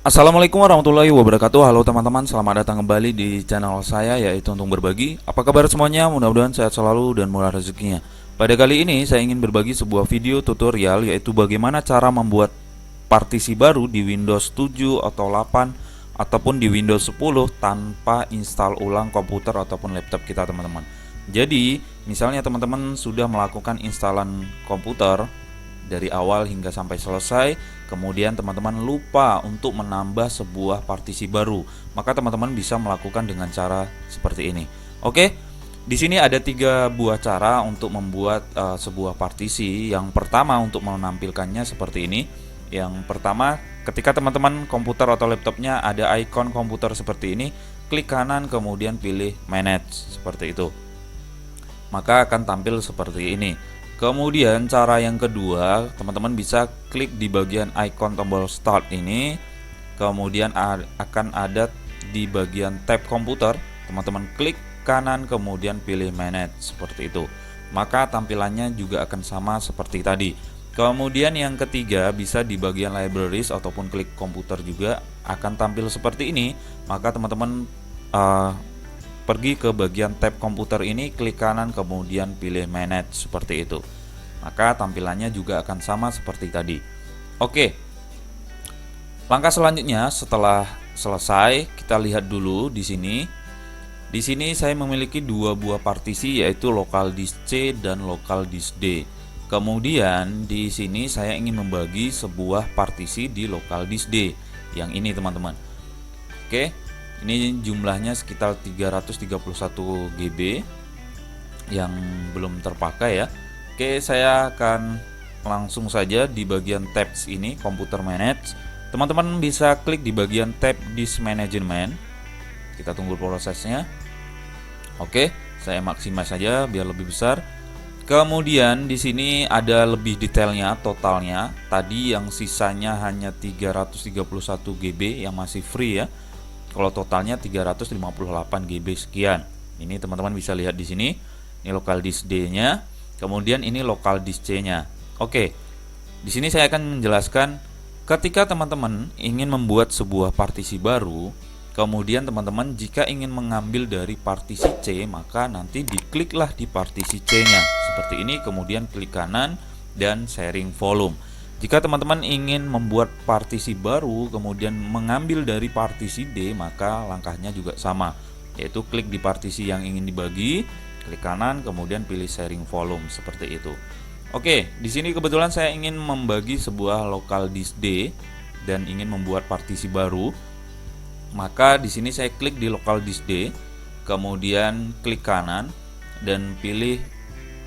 Assalamualaikum warahmatullahi wabarakatuh. Halo teman-teman, selamat datang kembali di channel saya, yaitu Untung Berbagi. Apa kabar semuanya? Mudah-mudahan sehat selalu dan murah rezekinya. Pada kali ini saya ingin berbagi sebuah video tutorial, yaitu bagaimana cara membuat partisi baru di Windows 7 atau 8 ataupun di Windows 10 tanpa install ulang komputer ataupun laptop kita, teman-teman. Jadi misalnya teman-teman sudah melakukan instalan komputer dari awal hingga sampai selesai, kemudian teman-teman lupa untuk menambah sebuah partisi baru, maka teman-teman bisa melakukan dengan cara seperti ini. Oke, di sini ada 3 buah cara untuk membuat sebuah partisi. Yang pertama, untuk menampilkannya seperti ini. Yang pertama, ketika teman-teman komputer atau laptopnya ada icon komputer seperti ini, klik kanan kemudian pilih manage seperti itu, maka akan tampil seperti ini. Kemudian cara yang kedua, teman-teman bisa klik di bagian icon tombol start ini, kemudian akan ada di bagian tab komputer, teman-teman klik kanan kemudian pilih manage seperti itu, maka tampilannya juga akan sama seperti tadi. Kemudian yang ketiga, bisa di bagian libraries ataupun klik komputer juga akan tampil seperti ini, maka teman-teman pergi ke bagian tab komputer ini, klik kanan kemudian pilih manage seperti itu, maka tampilannya juga akan sama seperti tadi. Oke, langkah selanjutnya setelah selesai, kita lihat dulu di sini. Di sini saya memiliki 2 buah partisi, yaitu local disk C dan local disk D. Kemudian di sini saya ingin membagi sebuah partisi di local disk D yang ini, teman-teman. Oke, ini jumlahnya sekitar 331 GB yang belum terpakai ya. Oke, saya akan langsung saja di bagian tabs ini, komputer manage. Teman-teman bisa klik di bagian tab disk management. Kita tunggu prosesnya. Oke, saya maksimal saja biar lebih besar. Kemudian di sini ada lebih detailnya, totalnya. Tadi yang sisanya hanya 331 GB yang masih free ya. Kalau totalnya 358 GB sekian. Ini teman-teman bisa lihat di sini. Ini local disk D-nya, kemudian ini local disk C-nya. Oke. Di sini saya akan menjelaskan ketika teman-teman ingin membuat sebuah partisi baru, kemudian teman-teman jika ingin mengambil dari partisi C, maka nanti dikliklah di partisi C-nya seperti ini, kemudian klik kanan dan sharing volume. Jika teman-teman ingin membuat partisi baru kemudian mengambil dari partisi D, maka langkahnya juga sama, yaitu klik di partisi yang ingin dibagi, klik kanan kemudian pilih sharing volume seperti itu. Oke, di sini kebetulan saya ingin membagi sebuah local disk D dan ingin membuat partisi baru. Maka di sini saya klik di local disk D, kemudian klik kanan dan pilih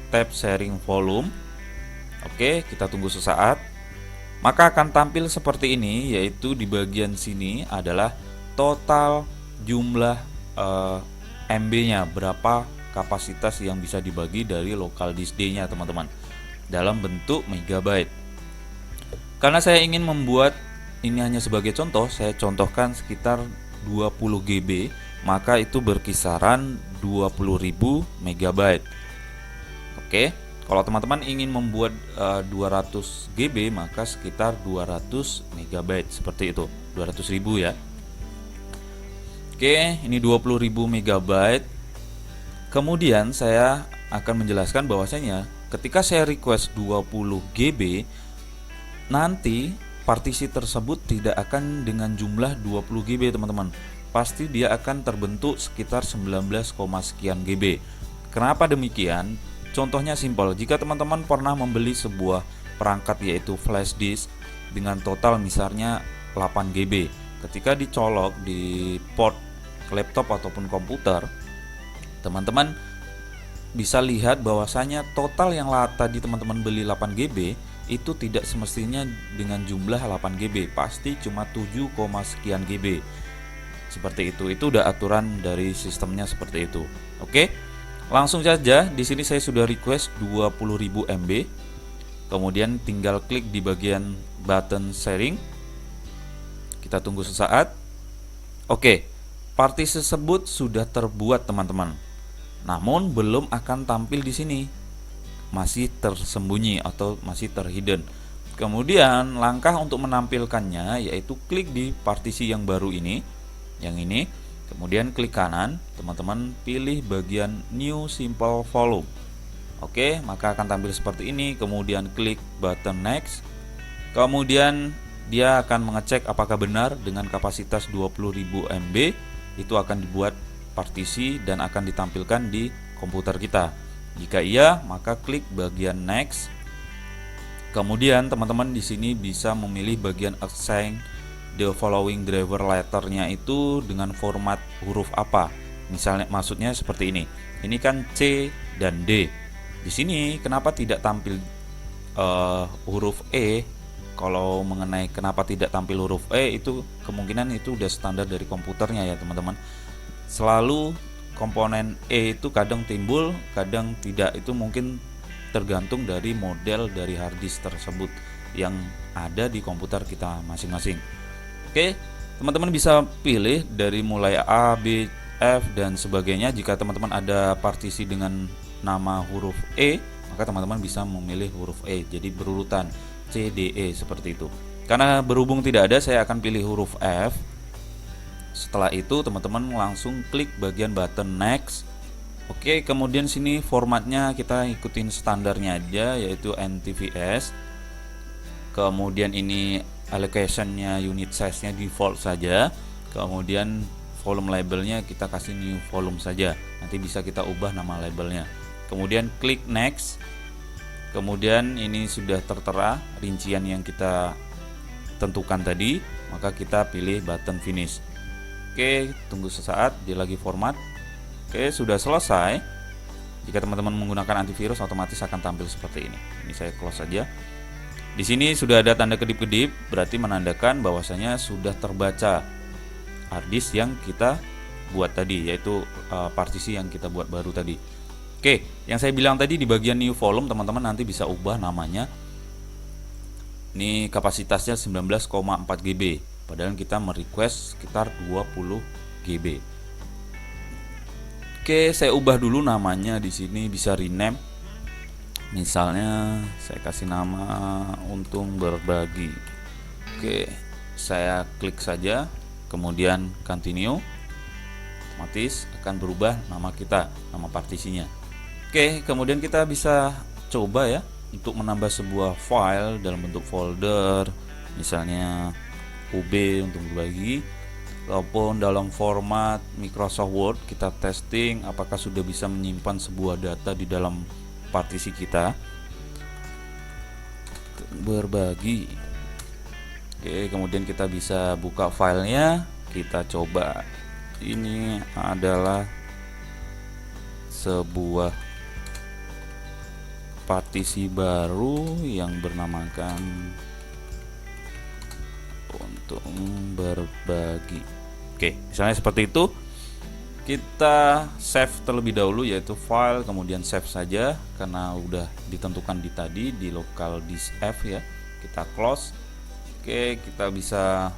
tab sharing volume. Oke, kita tunggu sesaat. Maka akan tampil seperti ini, yaitu di bagian sini adalah total jumlah MB-nya, berapa kapasitas yang bisa dibagi dari local disk D-nya, teman-teman, dalam bentuk megabyte. Karena saya ingin membuat ini hanya sebagai contoh, saya contohkan sekitar 20 GB, maka itu berkisaran 20.000 megabyte. Oke. Kalau teman-teman ingin membuat 200 GB, maka sekitar 200 MB seperti itu, 200.000 ya. Oke, ini 20.000 MB. Kemudian saya akan menjelaskan bahwasanya ketika saya request 20 GB, nanti partisi tersebut tidak akan dengan jumlah 20 GB, teman-teman. Pasti dia akan terbentuk sekitar 19, sekian GB. Kenapa demikian? Contohnya simpel, jika teman-teman pernah membeli sebuah perangkat yaitu flash disk dengan total misalnya 8 GB, ketika dicolok di port laptop ataupun komputer, teman-teman bisa lihat bahwasanya total yang tadi teman-teman beli 8 GB itu tidak semestinya dengan jumlah 8 GB, pasti cuma 7, sekian GB. Seperti itu udah aturan dari sistemnya seperti itu. Oke. Langsung saja, di sini saya sudah request 20.000 MB. Kemudian tinggal klik di bagian button sharing. Kita tunggu sesaat. Oke, partisi tersebut sudah terbuat, teman-teman. Namun belum akan tampil di sini. Masih tersembunyi atau masih terhidden. Kemudian langkah untuk menampilkannya yaitu klik di partisi yang baru ini, yang ini. Kemudian klik kanan, teman-teman pilih bagian New Simple Volume. Oke, maka akan tampil seperti ini. Kemudian klik button Next. Kemudian dia akan mengecek apakah benar dengan kapasitas 20.000 MB itu akan dibuat partisi dan akan ditampilkan di komputer kita. Jika iya, maka klik bagian Next. Kemudian teman-teman di sini bisa memilih bagian Assign the following driver letternya itu dengan format huruf apa. Misalnya maksudnya seperti ini. Ini kan C dan D. Di sini kenapa tidak tampil huruf E? Kalau mengenai kenapa tidak tampil huruf E itu kemungkinan itu udah standar dari komputernya ya teman-teman. Selalu komponen E itu kadang timbul, kadang tidak. Itu mungkin tergantung dari model dari hard disk tersebut yang ada di komputer kita masing-masing. Oke, teman-teman bisa pilih dari mulai A, B, F dan sebagainya. Jika teman-teman ada partisi dengan nama huruf E, maka teman-teman bisa memilih huruf E. Jadi berurutan C, D, E seperti itu. Karena berhubung tidak ada, saya akan pilih huruf F. Setelah itu teman-teman langsung klik bagian button Next. Oke, kemudian sini formatnya kita ikutin standarnya aja, yaitu NTFS. Kemudian ini allocationnya unit size-nya default saja. Kemudian volume labelnya kita kasih new volume saja. Nanti bisa kita ubah nama labelnya. Kemudian klik Next. Kemudian ini sudah tertera rincian yang kita tentukan tadi, maka kita pilih button Finish. Oke, tunggu sesaat, dia lagi format. Oke, sudah selesai. Jika teman-teman menggunakan antivirus, otomatis akan tampil seperti ini. Ini saya close saja. Di sini sudah ada tanda kedip-kedip, berarti menandakan bahwasanya sudah terbaca hard disk yang kita buat tadi, yaitu partisi yang kita buat baru tadi. Oke, yang saya bilang tadi di bagian new volume, teman-teman nanti bisa ubah namanya. Ini kapasitasnya 19,4 GB, padahal kita merequest sekitar 20 GB. Oke, saya ubah dulu namanya di sini, bisa rename. Misalnya saya kasih nama Untung Berbagi. Oke, saya klik saja, kemudian continue. Otomatis akan berubah nama kita, nama partisinya. Oke, kemudian kita bisa coba ya untuk menambah sebuah file dalam bentuk folder, misalnya UB Untung Berbagi, ataupun dalam format Microsoft Word. Kita testing apakah sudah bisa menyimpan sebuah data di dalam partisi kita. Berbagi. Oke, kemudian kita bisa buka filenya, kita coba. Ini adalah sebuah partisi baru yang bernamakan Untung Berbagi. Oke, misalnya seperti itu. Kita save terlebih dahulu, yaitu file, kemudian save saja karena udah ditentukan di tadi di local disk F ya. Kita close. Oke, kita bisa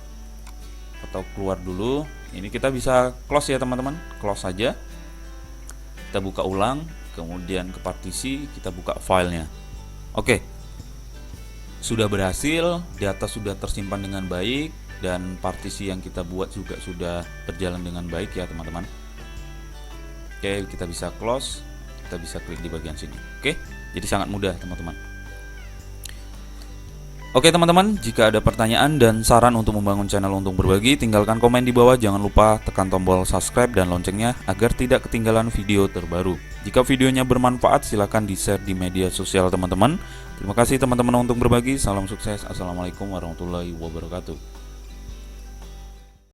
atau keluar dulu. Ini kita bisa close ya teman-teman, close saja. Kita buka ulang, kemudian ke partisi, kita buka filenya. Oke, sudah berhasil, data sudah tersimpan dengan baik dan partisi yang kita buat juga sudah berjalan dengan baik ya teman-teman. Oke, kita bisa close, kita bisa klik di bagian sini. Oke, jadi sangat mudah teman-teman. Oke teman-teman, jika ada pertanyaan dan saran untuk membangun channel Untung Berbagi, tinggalkan komen di bawah. Jangan lupa tekan tombol subscribe dan loncengnya agar tidak ketinggalan video terbaru. Jika videonya bermanfaat, silahkan di-share di media sosial teman-teman. Terima kasih teman-teman Untung Berbagi, salam sukses. Assalamualaikum warahmatullahi wabarakatuh.